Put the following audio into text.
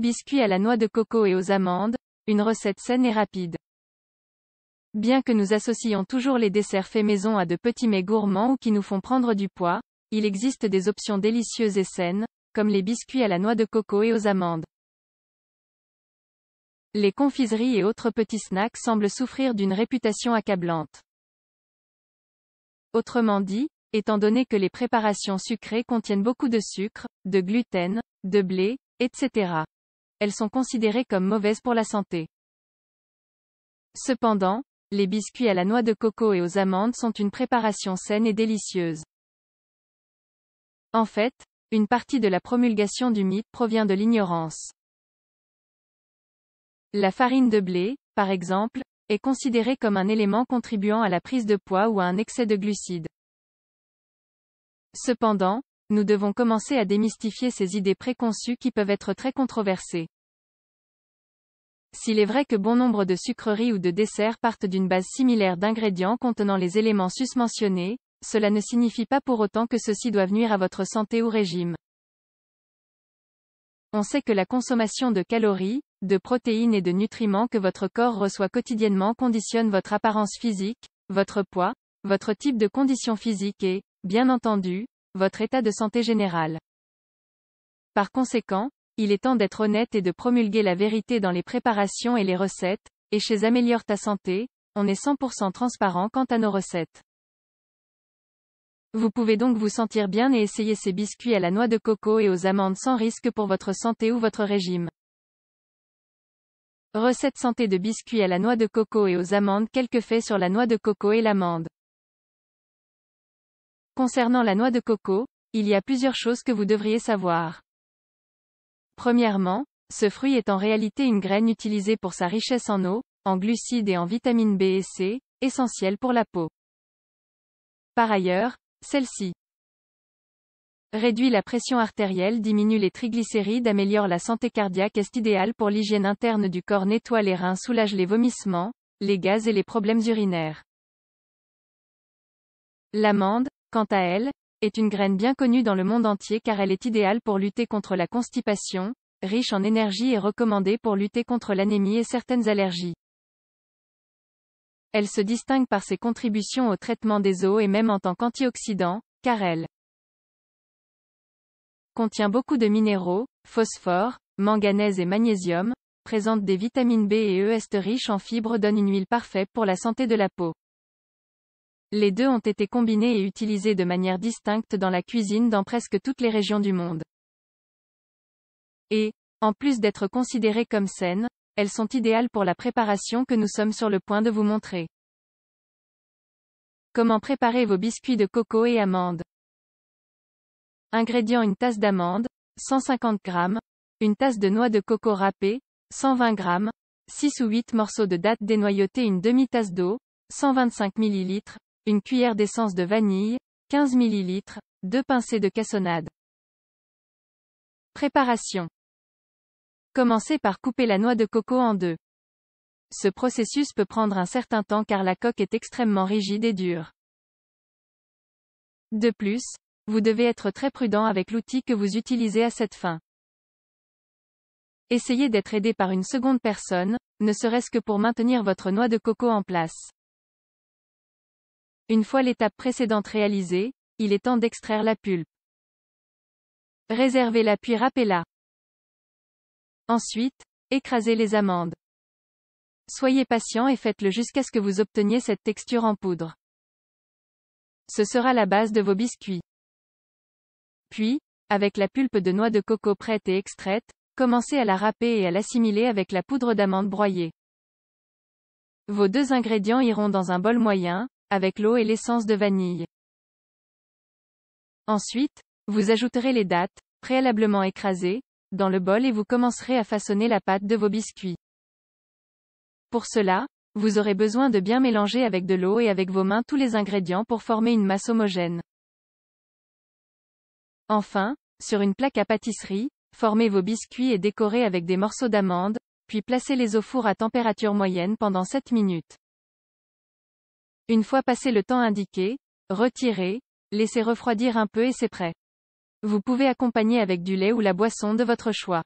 biscuits à la noix de coco et aux amandes, une recette saine et rapide. Bien que nous associons toujours les desserts faits maison à de petits mets gourmands ou qui nous font prendre du poids, il existe des options délicieuses et saines, comme les biscuits à la noix de coco et aux amandes. Les confiseries et autres petits snacks semblent souffrir d'une réputation accablante. Autrement dit, étant donné que les préparations sucrées contiennent beaucoup de sucre, de gluten, de blé, etc., elles sont considérées comme mauvaises pour la santé. Cependant, les biscuits à la noix de coco et aux amandes sont une préparation saine et délicieuse. En fait, une partie de la promulgation du mythe provient de l'ignorance. La farine de blé, par exemple, est considérée comme un élément contribuant à la prise de poids ou à un excès de glucides. Cependant, nous devons commencer à démystifier ces idées préconçues qui peuvent être très controversées. S'il est vrai que bon nombre de sucreries ou de desserts partent d'une base similaire d'ingrédients contenant les éléments susmentionnés, cela ne signifie pas pour autant que ceux-ci doivent nuire à votre santé ou régime. On sait que la consommation de calories, de protéines et de nutriments que votre corps reçoit quotidiennement conditionne votre apparence physique, votre poids, votre type de condition physique et, bien entendu, votre état de santé général. Par conséquent, il est temps d'être honnête et de promulguer la vérité dans les préparations et les recettes, et chez Améliore ta santé, on est 100% transparent quant à nos recettes. Vous pouvez donc vous sentir bien et essayer ces biscuits à la noix de coco et aux amandes sans risque pour votre santé ou votre régime. Recette santé de biscuits à la noix de coco et aux amandes. Quelques faits sur la noix de coco et l'amande. Concernant la noix de coco, il y a plusieurs choses que vous devriez savoir. Premièrement, ce fruit est en réalité une graine utilisée pour sa richesse en eau, en glucides et en vitamines B et C, essentielles pour la peau. Par ailleurs, celle-ci réduit la pression artérielle, diminue les triglycérides, améliore la santé cardiaque, est idéal pour l'hygiène interne du corps, nettoie les reins, soulage les vomissements, les gaz et les problèmes urinaires. L'amande, quant à elle, est une graine bien connue dans le monde entier car elle est idéale pour lutter contre la constipation, riche en énergie et recommandée pour lutter contre l'anémie et certaines allergies. Elle se distingue par ses contributions au traitement des os et même en tant qu'antioxydant, car elle contient beaucoup de minéraux, phosphore, manganèse et magnésium, présente des vitamines B et E, est riche en fibres, donne une huile parfaite pour la santé de la peau. Les deux ont été combinés et utilisés de manière distincte dans la cuisine dans presque toutes les régions du monde. Et, en plus d'être considérées comme saines, elles sont idéales pour la préparation que nous sommes sur le point de vous montrer. Comment préparer vos biscuits de coco et amandes? Ingrédients: une tasse d'amandes, 150 g, une tasse de noix de coco râpée, 120 g, 6 ou 8 morceaux de dattes dénoyautées, une demi-tasse d'eau, 125 ml, une cuillère d'essence de vanille, 15 ml, 2 pincées de cassonade. Préparation. Commencez par couper la noix de coco en deux. Ce processus peut prendre un certain temps car la coque est extrêmement rigide et dure. De plus, vous devez être très prudent avec l'outil que vous utilisez à cette fin. Essayez d'être aidé par une seconde personne, ne serait-ce que pour maintenir votre noix de coco en place. Une fois l'étape précédente réalisée, il est temps d'extraire la pulpe. Réservez-la puis râpez-la. Ensuite, écrasez les amandes. Soyez patient et faites-le jusqu'à ce que vous obteniez cette texture en poudre. Ce sera la base de vos biscuits. Puis, avec la pulpe de noix de coco prête et extraite, commencez à la râper et à l'assimiler avec la poudre d'amande broyée. Vos deux ingrédients iront dans un bol moyen, avec l'eau et l'essence de vanille. Ensuite, vous ajouterez les dattes, préalablement écrasées, dans le bol et vous commencerez à façonner la pâte de vos biscuits. Pour cela, vous aurez besoin de bien mélanger avec de l'eau et avec vos mains tous les ingrédients pour former une masse homogène. Enfin, sur une plaque à pâtisserie, formez vos biscuits et décorez avec des morceaux d'amande, puis placez-les au four à température moyenne pendant 7 minutes. Une fois passé le temps indiqué, retirez, laissez refroidir un peu et c'est prêt. Vous pouvez accompagner avec du lait ou la boisson de votre choix.